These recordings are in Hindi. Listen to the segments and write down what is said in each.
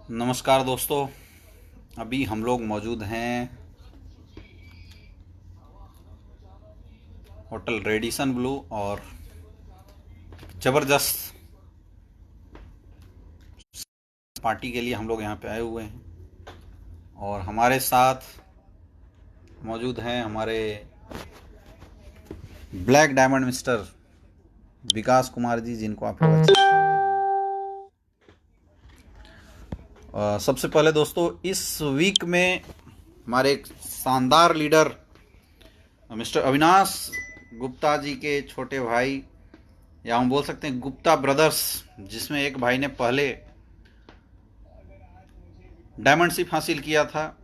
नमस्कार दोस्तों। अभी हम लोग मौजूद हैं होटल रेडिसन ब्लू और ज़बरदस्त पार्टी के लिए हम लोग यहाँ पे आए हुए हैं और हमारे साथ मौजूद हैं हमारे ब्लैक डायमंड मिस्टर विकास कुमार जी, जिनको आप लोग अच्छे से जानते हैं। सबसे पहले दोस्तों, इस वीक में हमारे एक शानदार लीडर मिस्टर अविनाश गुप्ता जी के छोटे भाई, या हम बोल सकते हैं गुप्ता ब्रदर्स, जिसमें एक भाई ने पहले डायमंडशिप हासिल किया था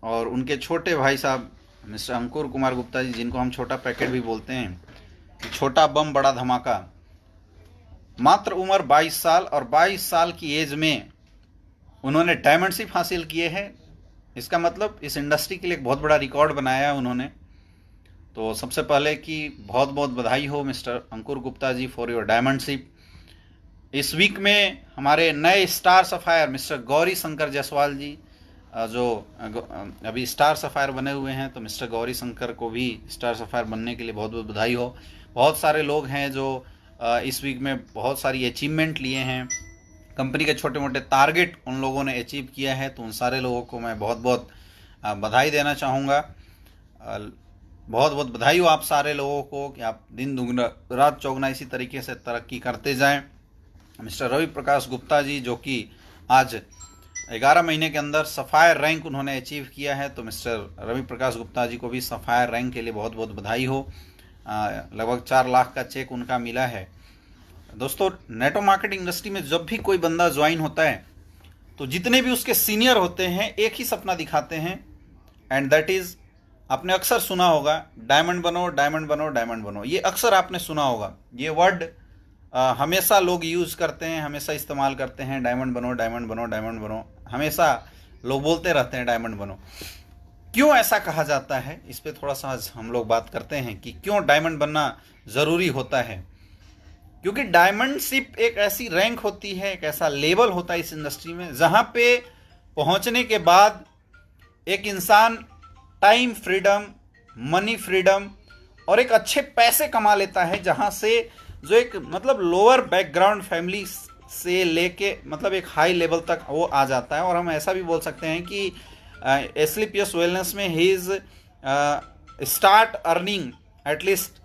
और उनके छोटे भाई साहब मिस्टर अंकुर कुमार गुप्ता जी, जिनको हम छोटा पैकेट भी बोलते हैं, छोटा बम बड़ा धमाका, मात्र उम्र 22 साल और 22 साल की एज में उन्होंने डायमंडशिप हासिल किए हैं। इसका मतलब इस इंडस्ट्री के लिए एक बहुत बड़ा रिकॉर्ड बनाया है उन्होंने। तो सबसे पहले कि बहुत बहुत बधाई हो mister Ankur Gupta ji for your diamondship. इस वीक में हमारे नए star sapphire mister Gauri Shankar Jaiswal ji, जो अभी स्टार सफायर बने हुए हैं, तो मिस्टर गौरी शंकर को भी स्टार सफायर बनने के लिए बहुत बहुत बधाई हो। बहुत सारे लोग हैं जो इस वीक में बहुत सारी अचीवमेंट लिए हैं, कंपनी के छोटे मोटे टारगेट उन लोगों ने अचीव किया है, तो उन सारे लोगों को मैं बहुत बहुत बधाई देना चाहूँगा। बहुत बहुत बधाई हो आप सारे लोगों को कि आप दिन दुगना रात चौगुना इसी तरीके से तरक्की करते जाएं। मिस्टर रवि प्रकाश गुप्ता जी, जो कि आज 11 महीने के अंदर सफ़ायर रैंक उन्होंने अचीव किया है, तो मिस्टर रवि प्रकाश गुप्ता जी को भी सफ़ायर रैंक के लिए बहुत बहुत बधाई हो। लगभग 4 लाख का चेक उनका मिला है। दोस्तों, नेटवर्क मार्केटिंग इंडस्ट्री में जब भी कोई बंदा ज्वाइन होता है तो जितने भी उसके सीनियर होते हैं एक ही सपना दिखाते हैं, एंड दैट इज़, आपने अक्सर सुना होगा, डायमंड बनो डायमंड बनो डायमंड बनो। ये अक्सर आपने सुना होगा, ये वर्ड हमेशा लोग यूज़ करते हैं, हमेशा इस्तेमाल करते हैं, डायमंड बनो डायमंड बनो डायमंड बनो, हमेशा लोग बोलते रहते हैं डायमंड बनो। क्यों ऐसा कहा जाता है, इस पर थोड़ा सा आज हम लोग बात करते हैं कि क्यों डायमंड बनना ज़रूरी होता है। क्योंकि डायमंडशिप एक ऐसी रैंक होती है, एक ऐसा लेवल होता है इस इंडस्ट्री में, जहाँ पे पहुँचने के बाद एक इंसान टाइम फ्रीडम, मनी फ्रीडम और एक अच्छे पैसे कमा लेता है, जहाँ से जो एक मतलब लोअर बैकग्राउंड फैमिली से लेके मतलब एक हाई लेवल तक वो आ जाता है। और हम ऐसा भी बोल सकते हैं कि एसलीपीएस वेलनेस में he is start earning at least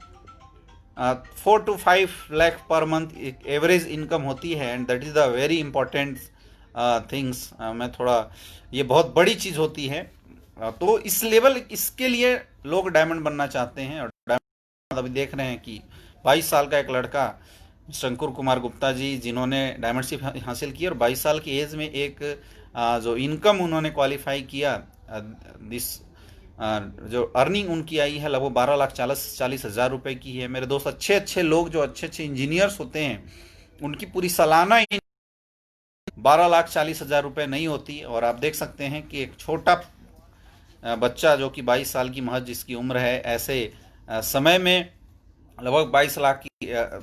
4 to 5 lakh per month average income होती है, and that is the very important things. मैं थोड़ा, ये बहुत बड़ी चीज़ होती है। तो इस लेवल, इसके लिए लोग डायमंड बनना चाहते हैं। और डायमंड अभी देख रहे हैं कि 22 साल का एक लड़का शंकर कुमार गुप्ता जी, जिन्होंने डायमंडशिप हासिल की और 22 साल की एज में एक जो इनकम उन्होंने क्वालिफाई किया, दिस जो अर्निंग उनकी आई है लगभग 12,40,000 रुपए की है। मेरे दोस्त, अच्छे अच्छे लोग जो अच्छे अच्छे इंजीनियर्स होते हैं, उनकी पूरी सालाना 12,40,000 रुपए नहीं होती। और आप देख सकते हैं कि एक छोटा बच्चा जो कि 22 साल की महज जिसकी उम्र है, ऐसे समय में लगभग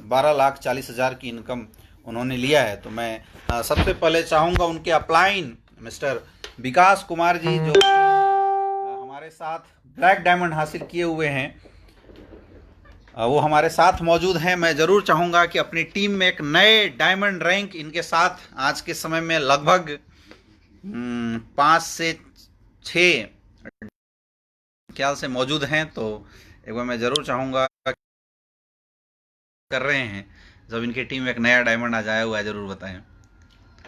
12,40,000 की इनकम उन्होंने लिया है। तो मैं सबसे पहले चाहूँगा उनके अपलाइन मिस्टर विकास कुमार जी, जो हमारे साथ ब्लैक डायमंड हासिल किए हुए हैं, वो हमारे साथ मौजूद हैं। मैं ज़रूर चाहूँगा कि अपनी टीम में एक नए डायमंड रैंक इनके साथ आज के समय में लगभग 5 से 6 ख्याल से मौजूद हैं। तो एक बार मैं ज़रूर चाहूँगा, कर रहे हैं, जब इनकी टीम में एक नया डायमंड आ जाया हुआ है, ज़रूर बताएं।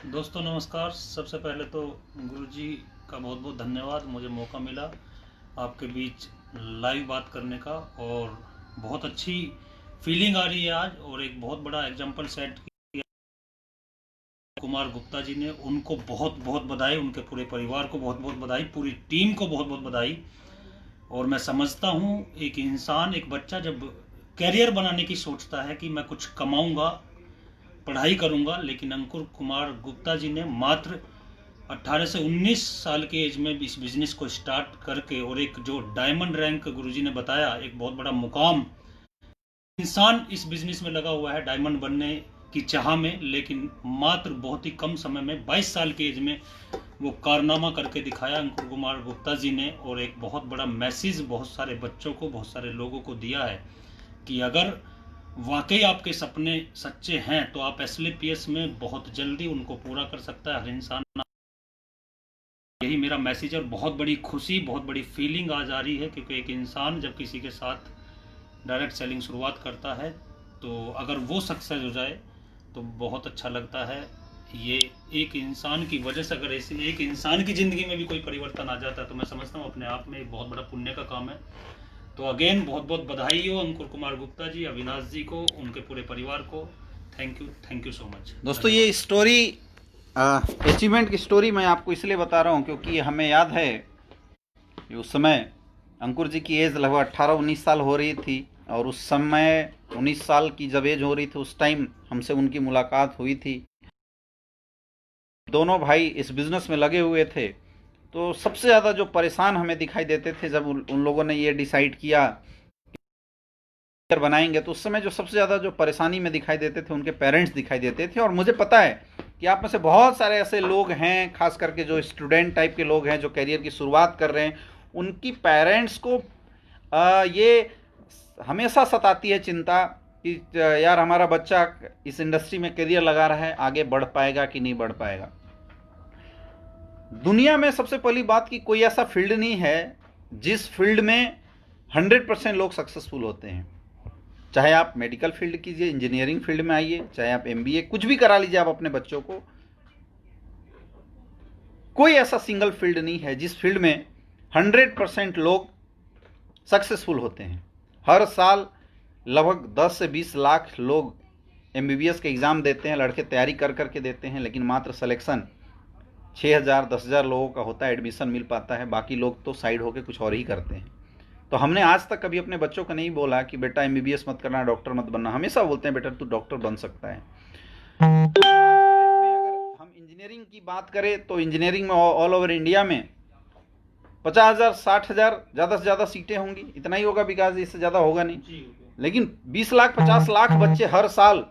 दोस्तों नमस्कार। सबसे पहले तो गुरुजी का बहुत बहुत धन्यवाद, मुझे मौका मिला आपके बीच लाइव बात करने का, और बहुत अच्छी फीलिंग आ रही है आज। और एक बहुत बड़ा एग्जाम्पल सेट किया कुमार गुप्ता जी ने, उनको बहुत बहुत बधाई, उनके पूरे परिवार को बहुत बहुत बधाई, पूरी टीम को बहुत बहुत बधाई। और मैं समझता हूँ एक इंसान, एक बच्चा जब कैरियर बनाने की सोचता है कि मैं कुछ कमाऊंगा, पढ़ाई करूंगा, लेकिन अंकुर कुमार गुप्ता जी ने मात्र 18 से 19 साल के एज में इस बिजनेस को स्टार्ट करके, और एक जो डायमंड रैंक गुरुजी ने बताया, एक बहुत बड़ा मुकाम इंसान इस बिजनेस में लगा हुआ है डायमंड बनने की चाह में, लेकिन मात्र बहुत ही कम समय में 22 साल की एज में वो कारनामा करके दिखाया अंकुर कुमार गुप्ता जी ने, और एक बहुत बड़ा मैसेज बहुत सारे बच्चों को, बहुत सारे लोगों को दिया है कि अगर वाकई आपके सपने सच्चे हैं तो आप SLPS में बहुत जल्दी उनको पूरा कर सकता है हर इंसान। यही मेरा मैसेज है, और बहुत बड़ी खुशी, बहुत बड़ी फीलिंग आज आ रही है, क्योंकि एक इंसान जब किसी के साथ डायरेक्ट सेलिंग शुरुआत करता है तो अगर वो सक्सेस हो जाए तो बहुत अच्छा लगता है। ये एक इंसान की वजह से, अगर ऐसे एक इंसान की ज़िंदगी में भी कोई परिवर्तन आ जाता है तो मैं समझता हूँ अपने आप में एक बहुत बड़ा पुण्य का काम है। तो अगेन बहुत बहुत बधाई हो अंकुर कुमार गुप्ता जी, अविनाश जी को, उनके पूरे परिवार को। थैंक यू सो मच दोस्तों। ये स्टोरी अचीवमेंट की स्टोरी मैं आपको इसलिए बता रहा हूँ क्योंकि हमें याद है कि उस समय अंकुर जी की एज लगभग 18-19 साल हो रही थी, और उस समय 19 साल की जब एज हो रही थी उस टाइम हमसे उनकी मुलाकात हुई थी। दोनों भाई इस बिज़नेस में लगे हुए थे। तो सबसे ज़्यादा जो परेशान हमें दिखाई देते थे जब उन लोगों ने ये डिसाइड किया बनाएंगे, तो उस समय जो सबसे ज़्यादा जो परेशानी में दिखाई देते थे उनके पेरेंट्स दिखाई देते थे। और मुझे पता है कि आप में से बहुत सारे ऐसे लोग हैं, खास करके जो स्टूडेंट टाइप के लोग हैं जो करियर की शुरुआत कर रहे हैं, उनकी पेरेंट्स को ये हमेशा सताती है चिंता कि यार हमारा बच्चा इस इंडस्ट्री में करियर लगा रहा है, आगे बढ़ पाएगा कि नहीं बढ़ पाएगा। दुनिया में सबसे पहली बात कि कोई ऐसा फील्ड नहीं है जिस फील्ड में 100% लोग सक्सेसफुल होते हैं। चाहे आप मेडिकल फील्ड कीजिए, इंजीनियरिंग फील्ड में आइए, चाहे आप MBA कुछ भी करा लीजिए आप अपने बच्चों को, कोई ऐसा सिंगल फील्ड नहीं है जिस फील्ड में 100% लोग सक्सेसफुल होते हैं। हर साल लगभग 10 से 20 लाख लोग MBBS के एग्ज़ाम देते हैं, लड़के तैयारी कर करके देते हैं, लेकिन मात्र सिलेक्शन 6,000-10,000 लोगों का होता है, एडमिशन मिल पाता है, बाकी लोग तो साइड होकर कुछ और ही करते हैं। तो हमने आज तक कभी अपने बच्चों को नहीं बोला कि बेटा MBBS मत करना, डॉक्टर मत बनना। हमेशा बोलते हैं बेटा तू डॉक्टर बन सकता है। अगर हम इंजीनियरिंग की बात करें तो इंजीनियरिंग में ऑल ओवर इंडिया में 50,000 60,000 ज़्यादा से ज़्यादा सीटें होंगी, इतना ही होगा विकास, इससे ज़्यादा होगा नहीं। लेकिन 20 लाख 50 लाख बच्चे हर साल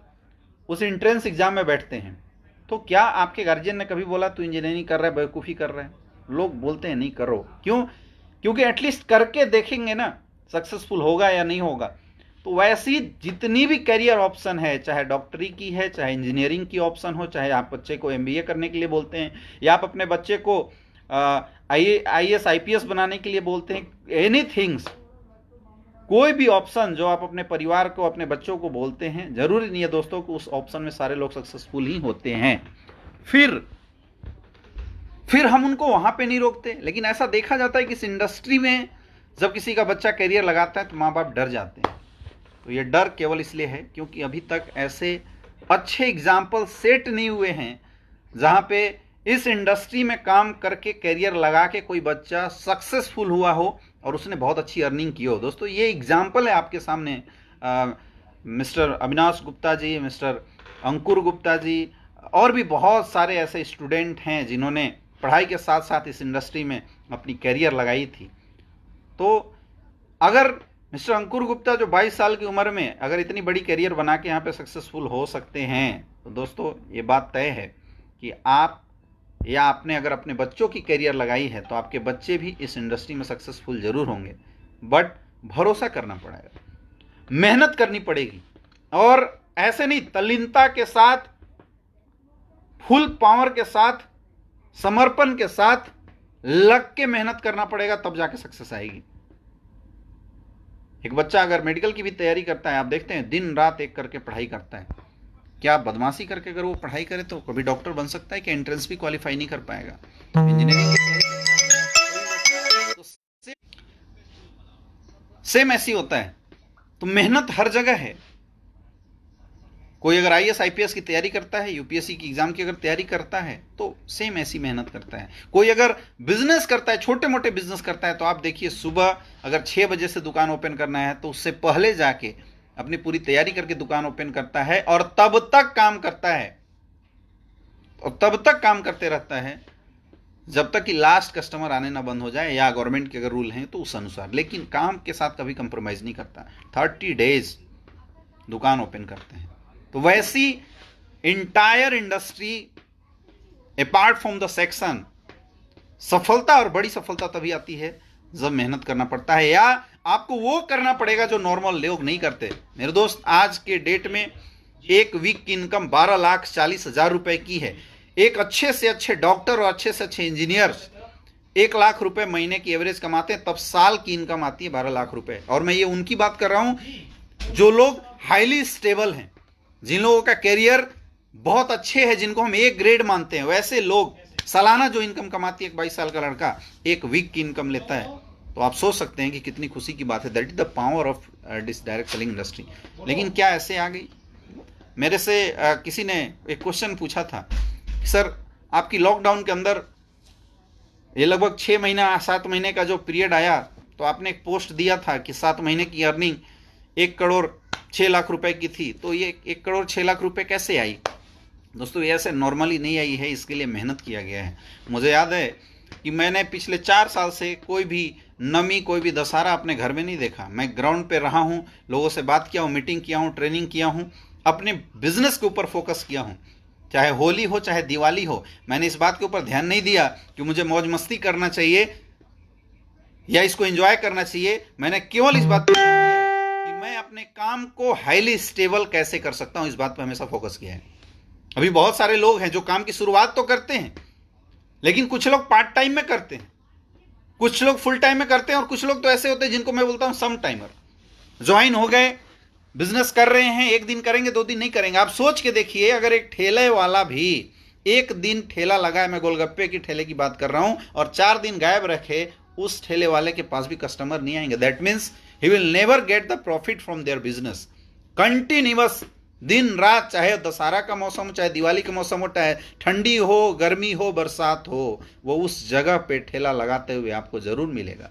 उस एंट्रेंस एग्जाम में बैठते हैं। तो क्या आपके गार्जियन ने कभी बोला तू इंजीनियरिंग कर रहा है, बेवकूफ़ी कर रहा है? लोग बोलते हैं नहीं करो। क्यों? क्योंकि एटलीस्ट करके देखेंगे ना सक्सेसफुल होगा या नहीं होगा। तो वैसी जितनी भी करियर ऑप्शन है, चाहे डॉक्टरी की है, चाहे इंजीनियरिंग की ऑप्शन हो, चाहे आप बच्चे को MBA करने के लिए बोलते हैं या आप अपने बच्चे को IAS IPS बनाने के लिए बोलते हैं, एनीथिंग्स, कोई भी ऑप्शन जो आप अपने परिवार को, अपने बच्चों को बोलते हैं, जरूरी नहीं है दोस्तों कि उस ऑप्शन में सारे लोग सक्सेसफुल ही होते हैं। फिर हम उनको वहां पे नहीं रोकते। लेकिन ऐसा देखा जाता है कि इस इंडस्ट्री में जब किसी का बच्चा करियर लगाता है तो माँ बाप डर जाते हैं। तो ये डर केवल इसलिए है क्योंकि अभी तक ऐसे अच्छे एग्जाम्पल सेट नहीं हुए हैं जहां पे इस इंडस्ट्री में काम करके करियर लगा के कोई बच्चा सक्सेसफुल हुआ हो और उसने बहुत अच्छी अर्निंग की हो। दोस्तों ये एग्जाम्पल है आपके सामने। मिस्टर अविनाश गुप्ता जी, मिस्टर अंकुर गुप्ता जी, और भी बहुत सारे ऐसे स्टूडेंट हैं जिन्होंने पढ़ाई के साथ साथ इस इंडस्ट्री में अपनी करियर लगाई थी। तो अगर मिस्टर अंकुर गुप्ता जो 22 साल की उम्र में अगर इतनी बड़ी करियर बना के यहाँ पे सक्सेसफुल हो सकते हैं, तो दोस्तों ये बात तय है कि आप या आपने अगर अपने बच्चों की करियर लगाई है तो आपके बच्चे भी इस इंडस्ट्री में सक्सेसफुल जरूर होंगे। बट भरोसा करना पड़ेगा, मेहनत करनी पड़ेगी, और ऐसे नहीं, तल्लीनता के साथ, फुल पावर के साथ, समर्पण के साथ लग के मेहनत करना पड़ेगा, तब जाके सक्सेस आएगी। एक बच्चा अगर मेडिकल की भी तैयारी करता है, आप देखते हैं दिन रात एक करके पढ़ाई करता है, क्या बदमाशी करके अगर वो पढ़ाई करे तो कभी डॉक्टर बन सकता है कि एंट्रेंस भी क्वालिफाई नहीं कर पाएगा। इंजीनियरिंग तो सेम ऐसी होता है। तो मेहनत हर जगह है। कोई अगर IAS IPS की तैयारी करता है, UPSC की एग्जाम की अगर तैयारी करता है तो सेम ऐसी मेहनत करता है। कोई अगर बिजनेस करता है, छोटे मोटे बिजनेस करता है, तो आप देखिए सुबह अगर 6 बजे से दुकान ओपन करना है तो उससे पहले जाके अपनी पूरी तैयारी करके दुकान ओपन करता है और तब तक काम करता है, और तब तक काम करते रहता है जब तक कि लास्ट कस्टमर आने ना बंद हो जाए, या गवर्नमेंट के अगर रूल हैं तो उस अनुसार। लेकिन काम के साथ कभी कंप्रोमाइज नहीं करता। 30 डेज दुकान ओपन करते हैं। तो वैसी entire industry apart from the section, सफलता और बड़ी सफलता तभी आती है जब मेहनत करना पड़ता है, या आपको वो करना पड़ेगा जो नॉर्मल लोग नहीं करते। मेरे दोस्त, आज के डेट में एक वीक की इनकम 12,40,000 रुपए की है। एक अच्छे से अच्छे डॉक्टर और अच्छे से अच्छे इंजीनियर्स 1 लाख रुपए महीने की एवरेज कमाते हैं, तब साल की इनकम आती है 12 लाख रुपए। और मैं ये उनकी बात कर रहा हूं जो लोग हाईली स्टेबल हैं, जिन लोगों का कैरियर बहुत अच्छे है, जिनको हम एक ग्रेड मानते हैं। वैसे लोग सालाना जो इनकम कमाती है, एक 22 साल का लड़का एक वीक की इनकम लेता है, तो आप सोच सकते हैं कि कितनी खुशी की बात है। That is the power of this direct selling industry. लेकिन क्या ऐसे आ गई? मेरे से किसी ने एक क्वेश्चन पूछा था, सर आपकी लॉकडाउन के अंदर ये लगभग 6 महीना 7 महीने का जो पीरियड आया, तो आपने एक पोस्ट दिया था कि 7 महीने की अर्निंग 1 करोड़ 6 लाख रुपए की थी, तो ये 1 करोड़ 6 लाख रुपए कैसे आई? दोस्तों, ये ऐसे नॉर्मली नहीं आई है, इसके लिए मेहनत किया गया है। मुझे याद है कि मैंने पिछले 4 साल से कोई भी नमी, कोई भी दशहरा अपने घर में नहीं देखा। मैं ग्राउंड पे रहा हूँ, लोगों से बात किया हूँ, मीटिंग किया हूँ, ट्रेनिंग किया हूँ, अपने बिजनेस के ऊपर फोकस किया हूँ। चाहे होली हो, चाहे दिवाली हो, मैंने इस बात के ऊपर ध्यान नहीं दिया कि मुझे मौज मस्ती करना चाहिए या इसको एंजॉय करना चाहिए। मैंने केवल इस बात पर ध्यान दिया है कि मैं अपने काम को हाईली स्टेबल कैसे कर सकता हूँ, इस बात पर हमेशा फोकस किया है। अभी बहुत सारे लोग हैं जो काम की शुरुआत तो करते हैं, लेकिन कुछ लोग पार्ट टाइम में करते हैं, कुछ लोग फुल टाइम में करते हैं, और कुछ लोग तो ऐसे होते हैं जिनको मैं बोलता हूं सम टाइमर। ज्वाइन हो गए, बिजनेस कर रहे हैं, 1 दिन करेंगे, 2 दिन नहीं करेंगे। आप सोच के देखिए, अगर एक ठेले वाला भी 1 दिन ठेला लगाए, मैं गोलगप्पे की ठेले की बात कर रहा हूं, और 4 दिन गायब रखे, उस ठेले वाले के पास भी कस्टमर नहीं आएंगे। That means he will never get the profit from their business. Continuous दिन रात, चाहे दशहरा का मौसम हो, चाहे दिवाली का मौसम हो, चाहे ठंडी हो, गर्मी हो, बरसात हो, वो उस जगह पे ठेला लगाते हुए आपको जरूर मिलेगा।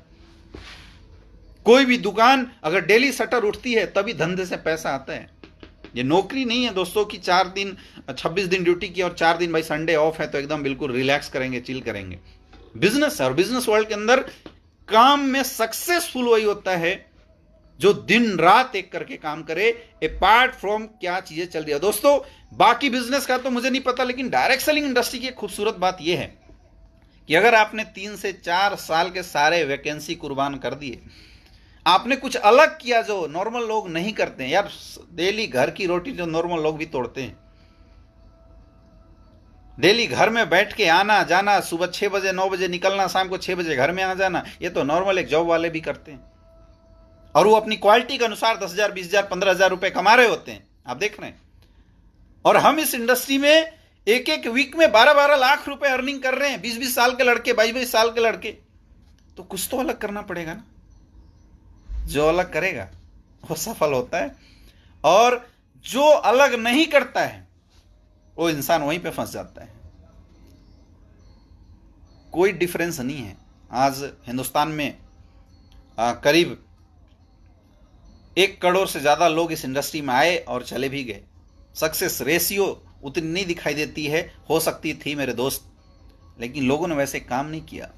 कोई भी दुकान अगर डेली शटर उठती है, तभी धंधे से पैसा आता है। ये नौकरी नहीं है दोस्तों कि 4 दिन 26 दिन ड्यूटी की और 4 दिन भाई संडे ऑफ है तो एकदम बिल्कुल रिलैक्स करेंगे, चिल करेंगे। बिजनेस है, और बिजनेस वर्ल्ड के अंदर काम में सक्सेसफुल वही होता है जो दिन रात एक करके काम करे, अपार्ट फ्रॉम क्या चीजें चल रही है। दोस्तों, बाकी बिजनेस का तो मुझे नहीं पता, लेकिन डायरेक्ट सेलिंग इंडस्ट्री की एक खूबसूरत बात यह है कि अगर आपने 3 से 4 साल के सारे वैकेंसी कुर्बान कर दिए, आपने कुछ अलग किया जो नॉर्मल लोग नहीं करते हैं। यार, डेली घर की रोटी जो नॉर्मल लोग भी तोड़ते हैं, डेली घर में बैठ के आना जाना, सुबह 6 बजे 9 बजे निकलना, शाम को 6 बजे घर में आ जाना, ये तो नॉर्मल एक जॉब वाले भी करते हैं, और वो अपनी क्वालिटी के अनुसार 10,000 20,000 15,000 रुपए कमा रहे होते हैं। आप देख रहे हैं। और हम इस इंडस्ट्री में एक वीक में 12-12 लाख रुपए अर्निंग कर रहे हैं, 20-20 साल के लड़के, 22-22 साल के लड़के। तो कुछ तो अलग करना पड़ेगा ना। जो अलग करेगा वो सफल होता है, और जो अलग नहीं करता है वो इंसान वहीं पे फंस जाता है। कोई डिफरेंस नहीं है। आज हिंदुस्तान में करीब 1 करोड़ से ज्यादा लोग इस इंडस्ट्री में आए और चले भी गए। सक्सेस रेशियो उतनी नहीं दिखाई देती है, हो सकती थी मेरे दोस्त, लेकिन लोगों ने वैसे काम नहीं किया।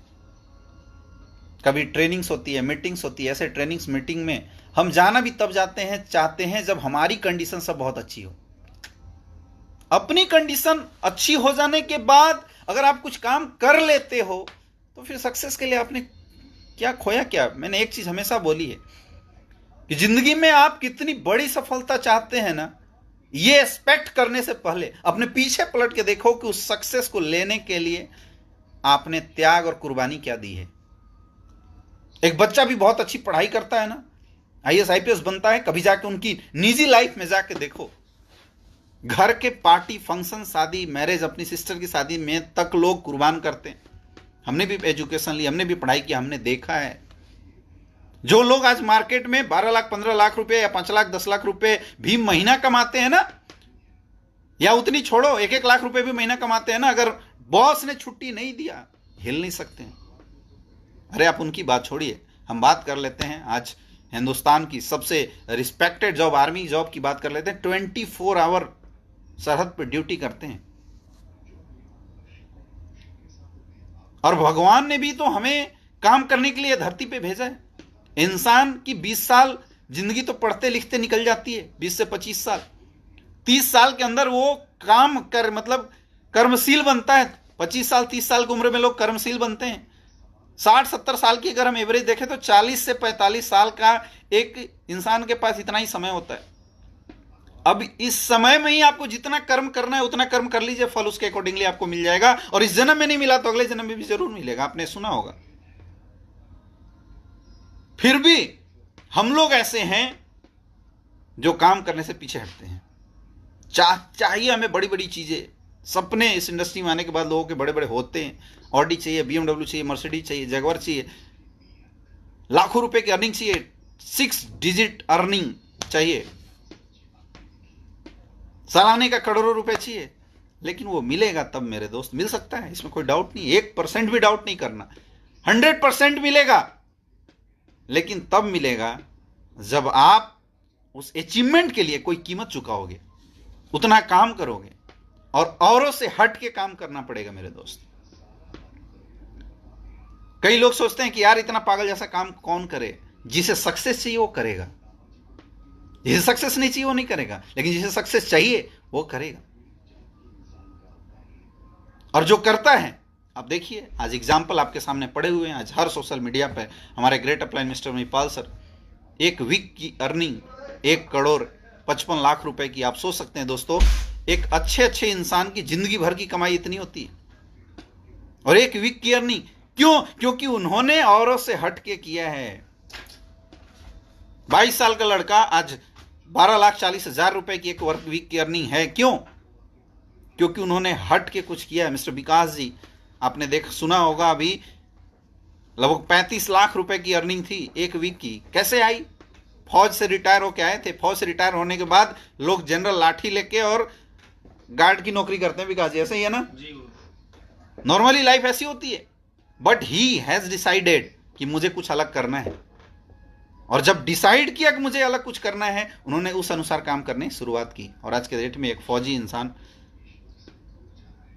कभी ट्रेनिंग्स होती है, मीटिंग्स होती है, ऐसे ट्रेनिंग्स मीटिंग में हम जाना भी तब जाते हैं, चाहते हैं जब हमारी कंडीशन सब बहुत अच्छी हो। अपनी कंडीशन अच्छी हो जाने के बाद अगर आप कुछ काम कर लेते हो तो फिर सक्सेस के लिए आपने क्या खोया क्या? मैंने एक चीज हमेशा बोली है कि जिंदगी में आप कितनी बड़ी सफलता चाहते हैं ना, ये एक्सपेक्ट करने से पहले अपने पीछे पलट के देखो कि उस सक्सेस को लेने के लिए आपने त्याग और कुर्बानी क्या दी है। एक बच्चा भी बहुत अच्छी पढ़ाई करता है ना, IAS IPS बनता है, कभी जाके उनकी निजी लाइफ में जाके देखो, घर के पार्टी फंक्शन, शादी, मैरिज, अपनी सिस्टर की शादी में तक लोग कुर्बान करते हैं। हमने भी एजुकेशन ली, हमने भी पढ़ाई की, हमने देखा है। जो लोग आज मार्केट में 12 लाख 15 लाख रुपए या 5 लाख 10 लाख रुपए भी महीना कमाते हैं ना, या उतनी छोड़ो 1-1 लाख रुपए भी महीना कमाते हैं ना, अगर बॉस ने छुट्टी नहीं दिया हिल नहीं सकते हैं। अरे आप उनकी बात छोड़िए, हम बात कर लेते हैं आज हिंदुस्तान की सबसे रिस्पेक्टेड जॉब, आर्मी जॉब की बात कर लेते हैं। 24 आवर सरहद पर ड्यूटी करते हैं, और भगवान ने भी तो हमें काम करने के लिए धरती पे भेजा है। इंसान की 20 साल जिंदगी तो पढ़ते लिखते निकल जाती है, 20 से 25 साल, 30 साल के अंदर वो काम कर मतलब कर्मशील बनता है। 25 साल 30 साल की उम्र में लोग कर्मशील बनते हैं। 60-70 साल की अगर हम एवरेज देखें तो 40 से 45 साल का एक इंसान के पास इतना ही समय होता है। अब इस समय में ही आपको जितना कर्म करना है उतना कर्म कर लीजिए, फल उसके अकॉर्डिंगली आपको मिल जाएगा। और इस जन्म में नहीं मिला तो अगले जन्म में भी जरूर मिलेगा, आपने सुना होगा। फिर भी हम लोग ऐसे हैं जो काम करने से पीछे हटते हैं। चाहिए हमें बड़ी बड़ी चीजें, सपने इस इंडस्ट्री में आने के बाद लोगों के बड़े बड़े होते हैं। ऑडी चाहिए, BMW चाहिए, मर्सिडीज चाहिए, जगवर चाहिए, लाखों रुपए की अर्निंग चाहिए, 6 डिजिट अर्निंग चाहिए, सालाने का करोड़ों रुपए चाहिए। लेकिन वो मिलेगा तब मेरे दोस्त, मिल सकता है, इसमें कोई डाउट नहीं, 1% भी डाउट नहीं करना। 100% मिलेगा, लेकिन तब मिलेगा जब आप उस अचीवमेंट के लिए कोई कीमत चुकाओगे, उतना काम करोगे और औरों से हट के काम करना पड़ेगा मेरे दोस्त। कई लोग सोचते हैं कि यार इतना पागल जैसा काम कौन करे। जिसे सक्सेस चाहिए वो करेगा, जिसे सक्सेस नहीं चाहिए वो नहीं करेगा, लेकिन जिसे सक्सेस चाहिए वो करेगा। और जो करता है, आप देखिए आज एग्जाम्पल आपके सामने पड़े हुए हैं। आज हर सोशल मीडिया पर हमारे great upline mister Manipal sir, एक वीक की अर्निंग 1 करोड़ 55 लाख रुपए की। आप सोच सकते हैं दोस्तों, एक अच्छे इंसान की जिंदगी भर की कमाई इतनी होती है और एक वीक की अर्निंग। क्यों? क्योंकि उन्होंने औरों से हट के किया है। 22 साल का लड़का आज 12,40,000 रुपए की एक वर्क वीक की अर्निंग है। क्यों? क्योंकि उन्होंने हट के कुछ किया है। मिस्टर विकास जी, आपने सुना होगा, अभी लगभग 35 लाख रुपए की अर्निंग थी एक वीक की। कैसे आई? फौज से रिटायर होके आए थे। फौज से रिटायर होने के बाद लोग जनरल लाठी लेके और गार्ड की नौकरी करते हैं। विकास जी ऐसे ही है ना? नॉर्मली लाइफ ऐसी होती है। बट ही हैज डिसाइडेड कि मुझे कुछ अलग करना है, और जब डिसाइड किया कि मुझे अलग कुछ करना है, उन्होंने उस अनुसार काम करने की शुरुआत की। और आज के डेट में एक फौजी इंसान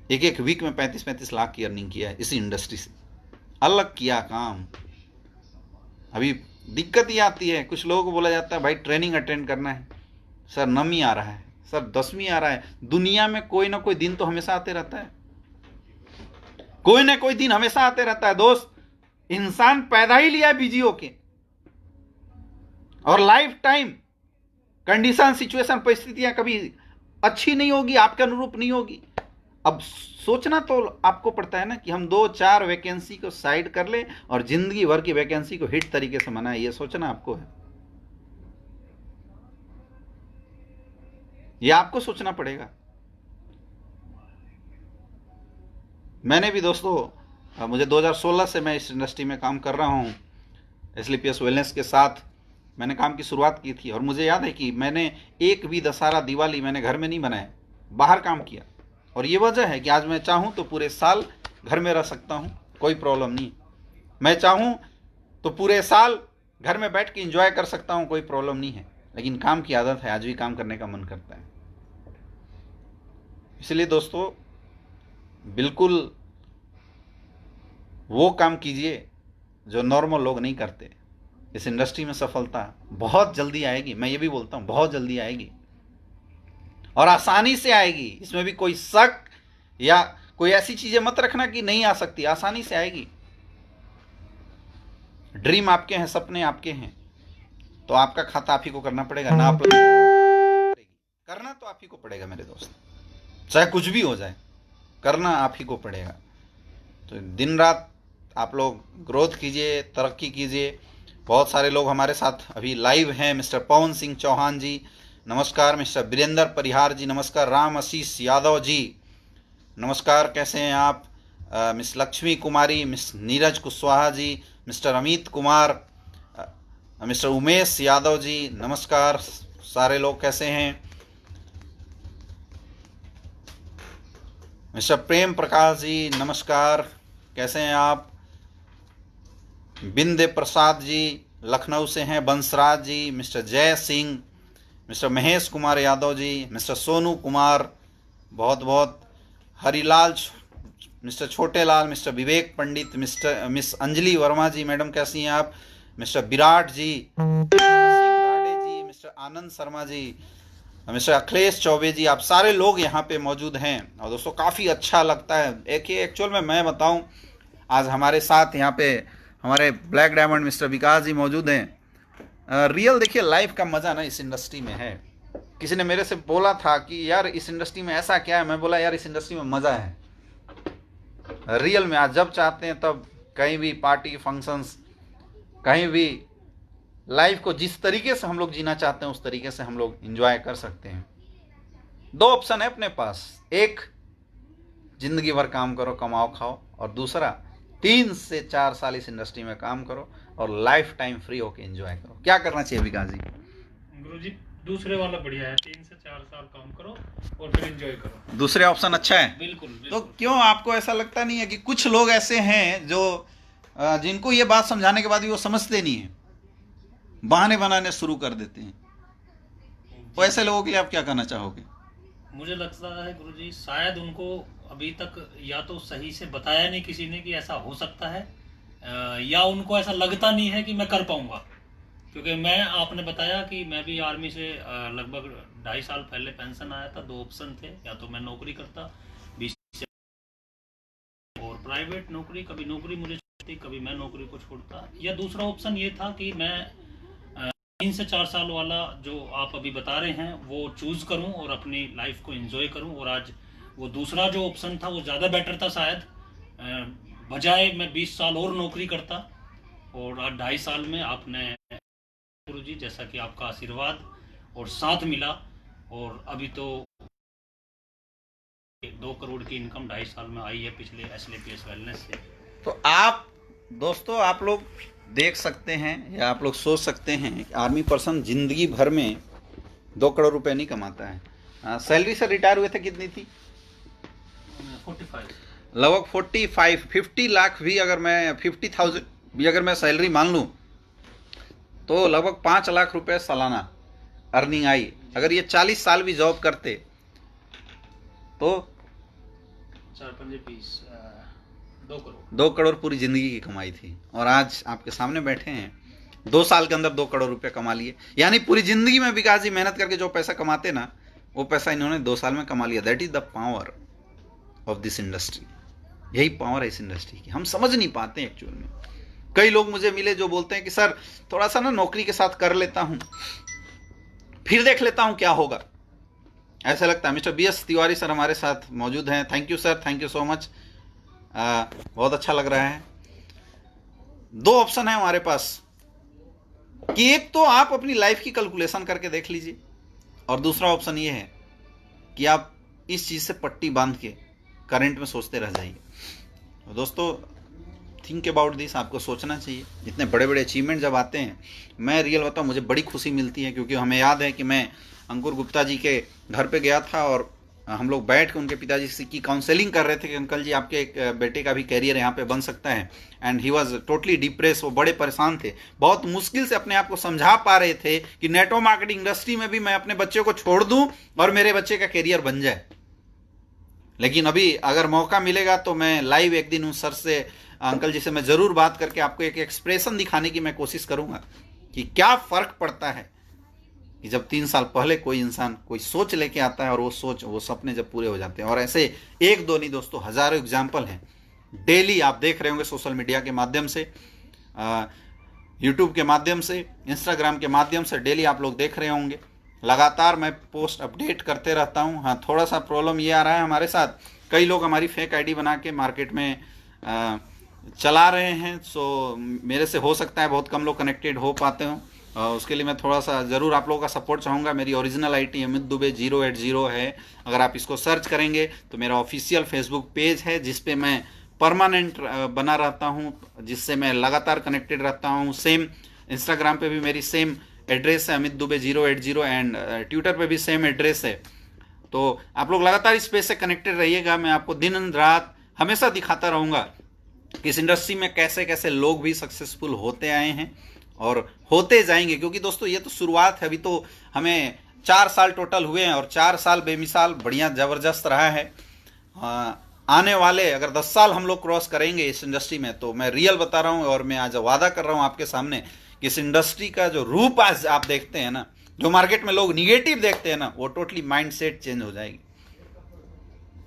एक वीक में 35-35 लाख की अर्निंग किया है इसी इंडस्ट्री से। अलग किया काम। अभी दिक्कत ये आती है, कुछ लोगों को बोला जाता है भाई ट्रेनिंग अटेंड करना है, सर 9वीं आ रहा है, सर 10वीं आ रहा है। दुनिया में कोई ना कोई दिन तो हमेशा आते रहता है, कोई ना कोई दिन हमेशा आते रहता है दोस्त। इंसान पैदा ही लिया बिजी होके, और लाइफ टाइम कंडीशन, सिचुएशन, परिस्थितियां कभी अच्छी नहीं होगी, आपके अनुरूप नहीं होगी। अब सोचना तो आपको पड़ता है ना कि हम 2-4 वैकेंसी को साइड कर ले और जिंदगी भर की वैकेंसी को हिट तरीके से मनाए। ये सोचना आपको है, ये आपको सोचना पड़ेगा। मैंने भी दोस्तों, मुझे 2016 से मैं इस इंडस्ट्री में काम कर रहा हूँ। SLPS वेलनेस के साथ मैंने काम की शुरुआत की थी, और मुझे याद है कि मैंने एक भी दशहरा दिवाली मैंने घर में नहीं बनाया, बाहर काम किया। और ये वजह है कि आज मैं चाहूँ तो पूरे साल घर में रह सकता हूँ, कोई प्रॉब्लम नहीं। मैं चाहूँ तो पूरे साल घर में बैठ के एंजॉय कर सकता हूँ, कोई प्रॉब्लम नहीं है। लेकिन काम की आदत है, आज भी काम करने का मन करता है। इसलिए दोस्तों बिल्कुल वो काम कीजिए जो नॉर्मल लोग नहीं करते। इस इंडस्ट्री में सफलता बहुत जल्दी आएगी, मैं ये भी बोलता हूँ बहुत जल्दी आएगी, और आसानी से आएगी। इसमें भी कोई शक या कोई ऐसी चीजें मत रखना कि नहीं आ सकती, आसानी से आएगी। ड्रीम आपके हैं, सपने आपके हैं, तो आपका खाता आप ही को करना पड़ेगा ना। आप करना तो आप ही को पड़ेगा मेरे दोस्त, चाहे कुछ भी हो जाए, करना आप ही को पड़ेगा। तो दिन रात आप लोग ग्रोथ कीजिए, तरक्की कीजिए। बहुत सारे लोग हमारे साथ अभी लाइव हैं। मिस्टर पवन सिंह चौहान जी नमस्कार, मिस्टर वीरेंद्र परिहार जी नमस्कार, राम आशीष यादव जी नमस्कार, कैसे हैं आप? मिस लक्ष्मी कुमारी, miss Neeraj Kushwaha ji, mister Amit Kumar, mister Umesh Yadav ji नमस्कार। सारे लोग कैसे हैं? मिस्टर प्रेम प्रकाश जी नमस्कार, कैसे हैं आप? बिंदे प्रसाद जी लखनऊ से हैं, बंसराज जी, मिस्टर जय सिंह, मिस्टर महेश कुमार यादव जी, मिस्टर सोनू कुमार, बहुत बहुत, हरिलाल, मिस्टर छोटे लाल, मिस्टर विवेक पंडित, मिस अंजलि वर्मा जी मैडम कैसी हैं आप? मिस्टर विराट जी, जी, मिस्टर आनंद शर्मा जी, मिस्टर अखिलेश चौबे जी, आप सारे लोग यहाँ पे मौजूद हैं। और दोस्तों काफ़ी अच्छा लगता है। एक एक्चुअल में मैं बताऊँ, आज हमारे साथ यहाँ पे हमारे ब्लैक डायमंड मिस्टर विकास जी मौजूद हैं। रियल देखिए लाइफ का मज़ा ना इस इंडस्ट्री में है। किसी ने मेरे से बोला था कि यार इस इंडस्ट्री में ऐसा क्या है, मैं बोला यार इस इंडस्ट्री में मज़ा है रियल में। आज जब चाहते हैं तब कहीं भी पार्टी फंक्शंस, कहीं भी लाइफ को जिस तरीके से हम लोग जीना चाहते हैं उस तरीके से हम लोग एंजॉय कर सकते हैं। दो ऑप्शन है अपने पास, एक जिंदगी भर काम करो कमाओ खाओ, और दूसरा 3 से 4 साल इस इंडस्ट्री में काम करो और लाइफ टाइम फ्री होके एंजॉय करो। क्या करना चाहिए विकास जी? गुरुजी दूसरे वाला बढ़िया है, 3 से 4 साल काम करो और फिर एंजॉय करो। दूसरे ऑप्शन अच्छा है। बिल्कुल, तो क्यों आपको ऐसा लगता नहीं है कि कुछ लोग ऐसे हैं जो जिनको ये बात समझाने के बाद भी वो समझते नहीं है, बहाने बनाने शुरू कर देते हैं? तो ऐसे लोगों के लिए आप क्या कहना चाहोगे? मुझे लगता है गुरुजी शायद उनको अभी तक या तो सही से बताया नहीं किसी ने कि ऐसा हो सकता है, या उनको ऐसा लगता नहीं है कि मैं कर पाऊंगा। क्योंकि मैं, आपने बताया कि मैं भी आर्मी से लगभग 2.5 साल पहले पेंशन आया था। 2 ऑप्शन थे, या तो मैं नौकरी करता 20 और प्राइवेट नौकरी, कभी नौकरी मुझे छोड़ती, कभी मैं नौकरी को छोड़ता, या दूसरा ऑप्शन ये था कि मैं 3 से 4 साल वाला जो आप अभी बता रहे हैं वो चूज करूं और अपनी लाइफ को एंजॉय करूं। और आज वो दूसरा जो ऑप्शन था वो ज़्यादा बेटर था शायद, बजाय मैं 20 साल और नौकरी करता। और आज 2.5 साल में आपने गुरुजी, जैसा कि आपका आशीर्वाद और साथ मिला, और अभी तो 2 करोड़ की इनकम 2.5 साल में आई है पिछले SLPS वेलनेस से। तो आप दोस्तों, आप लोग देख सकते हैं या आप लोग सोच सकते हैं कि आर्मी पर्सन जिंदगी भर में 2 करोड़ रुपए नहीं कमाता है। सैलरी से रिटायर हुए थे, कितनी थी? 45, लगभग 50 लाख भी अगर मैं 50,000 भी अगर मैं सैलरी मान लूँ तो लगभग 5 लाख रुपए सालाना अर्निंग आई। अगर ये 40 साल भी जॉब करते तो 4-5-20, 2 करोड़ पूरी जिंदगी की कमाई थी। और आज आपके सामने बैठे हैं, 2 साल के अंदर 2 करोड़ रुपए कमा लिए। यानी पूरी जिंदगी में विकास जी मेहनत करके जो पैसा कमाते ना, वो पैसा इन्होंने 2 साल में कमा लिया। That is the power of this industry. यही पावर है इस इंडस्ट्री की, हम समझ नहीं पाते एक्चुअल में। कई लोग मुझे मिले जो बोलते हैं कि सर थोड़ा सा ना नौकरी के साथ कर लेता हूं, फिर देख लेता हूं क्या होगा। ऐसा लगता है। मिस्टर BS तिवारी सर हमारे साथ मौजूद हैं। Thank you sir, thank you so much. बहुत अच्छा लग रहा है। 2 ऑप्शन है हमारे पास कि एक तो आप अपनी लाइफ की कैलकुलेशन करके देख लीजिए, और दूसरा ऑप्शन ये है कि आप इस चीज से पट्टी बांध के करंट में सोचते रह जाइए। तो दोस्तों थिंक अबाउट दिस, आपको सोचना चाहिए। इतने बड़े बड़े अचीवमेंट जब आते हैं, मैं रियल बताऊं मुझे बड़ी खुशी मिलती है, क्योंकि हमें याद है कि मैं अंकुर गुप्ता जी के घर पे गया था और हम लोग बैठ के उनके पिताजी से की काउंसलिंग कर रहे थे कि अंकल जी आपके एक बेटे का भी कैरियर यहाँ पे बन सकता है। And he was totally depress, वो बड़े परेशान थे, बहुत मुश्किल से अपने आप को समझा पा रहे थे कि नेटवर्क मार्केटिंग इंडस्ट्री में भी मैं अपने बच्चे को छोड़ दूं और मेरे बच्चे का कैरियर बन जाए। लेकिन अभी अगर मौका मिलेगा तो मैं लाइव एक दिन उस सर से, अंकल जी से मैं ज़रूर बात करके आपको एक एक्सप्रेशन दिखाने की मैं कोशिश करूंगा कि क्या फ़र्क पड़ता है कि जब 3 साल पहले कोई इंसान कोई सोच लेके आता है और वो सोच, वो सपने जब पूरे हो जाते हैं। और ऐसे 1-2 नहीं दोस्तों, हज़ारों एग्जाम्पल हैं। डेली आप देख रहे होंगे सोशल मीडिया के माध्यम से, यूट्यूब के माध्यम से, इंस्टाग्राम के माध्यम से डेली आप लोग देख रहे होंगे। लगातार मैं पोस्ट अपडेट करते रहता हूँ। हाँ, थोड़ा सा प्रॉब्लम ये आ रहा है हमारे साथ, कई लोग हमारी फेक आईडी बना के मार्केट में चला रहे हैं। सो मेरे से हो सकता है बहुत कम लोग कनेक्टेड हो पाते हों, उसके लिए मैं थोड़ा सा ज़रूर आप लोगों का सपोर्ट चाहूँगा। मेरी ओरिजिनल आईडी अमित दुबे 080 है। अगर आप इसको सर्च करेंगे तो मेरा ऑफिशियल फेसबुक पेज है जिस पे मैं परमानेंट बना रहता हूँ, जिससे मैं लगातार कनेक्टेड रहता हूँ। सेम इंस्टाग्राम पे भी मेरी सेम एड्रेस है अमित दुबे 080, एंड ट्विटर पे भी सेम एड्रेस है। तो आप लोग लगातार इस पेज से कनेक्टेड रहिएगा। मैं आपको दिन रात हमेशा दिखाता रहूँगा कि इस इंडस्ट्री में कैसे कैसे लोग भी सक्सेसफुल होते आए हैं और होते जाएंगे। क्योंकि दोस्तों ये तो शुरुआत है, अभी तो हमें 4 साल टोटल हुए हैं और 4 साल बेमिसाल बढ़िया ज़बरदस्त रहा है। आने वाले अगर 10 साल हम लोग क्रॉस करेंगे इस इंडस्ट्री में, तो मैं रियल बता रहा हूँ और मैं आज वादा कर रहा हूँ आपके सामने कि इस इंडस्ट्री का जो रूप आज आप देखते हैं ना, जो मार्केट में लोग निगेटिव देखते हैं ना, वो टोटली माइंडसेट चेंज हो जाएगी।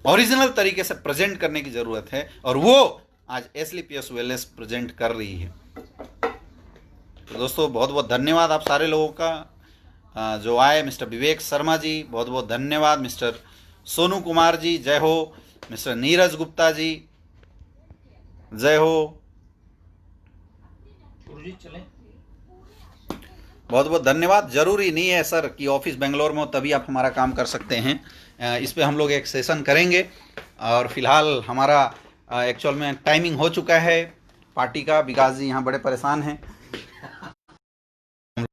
ओरिजिनल तरीके से प्रेजेंट करने की जरूरत है, और वो आज एसलीपीएस वेलनेस प्रेजेंट कर रही है। तो दोस्तों बहुत बहुत धन्यवाद आप सारे लोगों का जो आए। मिस्टर विवेक शर्मा जी बहुत बहुत धन्यवाद। मिस्टर सोनू कुमार जी जय हो। मिस्टर नीरज गुप्ता जी जय हो। गुरुजी चलें। बहुत बहुत धन्यवाद। जरूरी नहीं है सर कि ऑफिस बेंगलोर में हो तभी आप हमारा काम कर सकते हैं। इस पे हम लोग एक सेशन करेंगे, और फिलहाल हमारा एक्चुअल में टाइमिंग हो चुका है पार्टी का। विकास जी यहाँ बड़े परेशान हैं।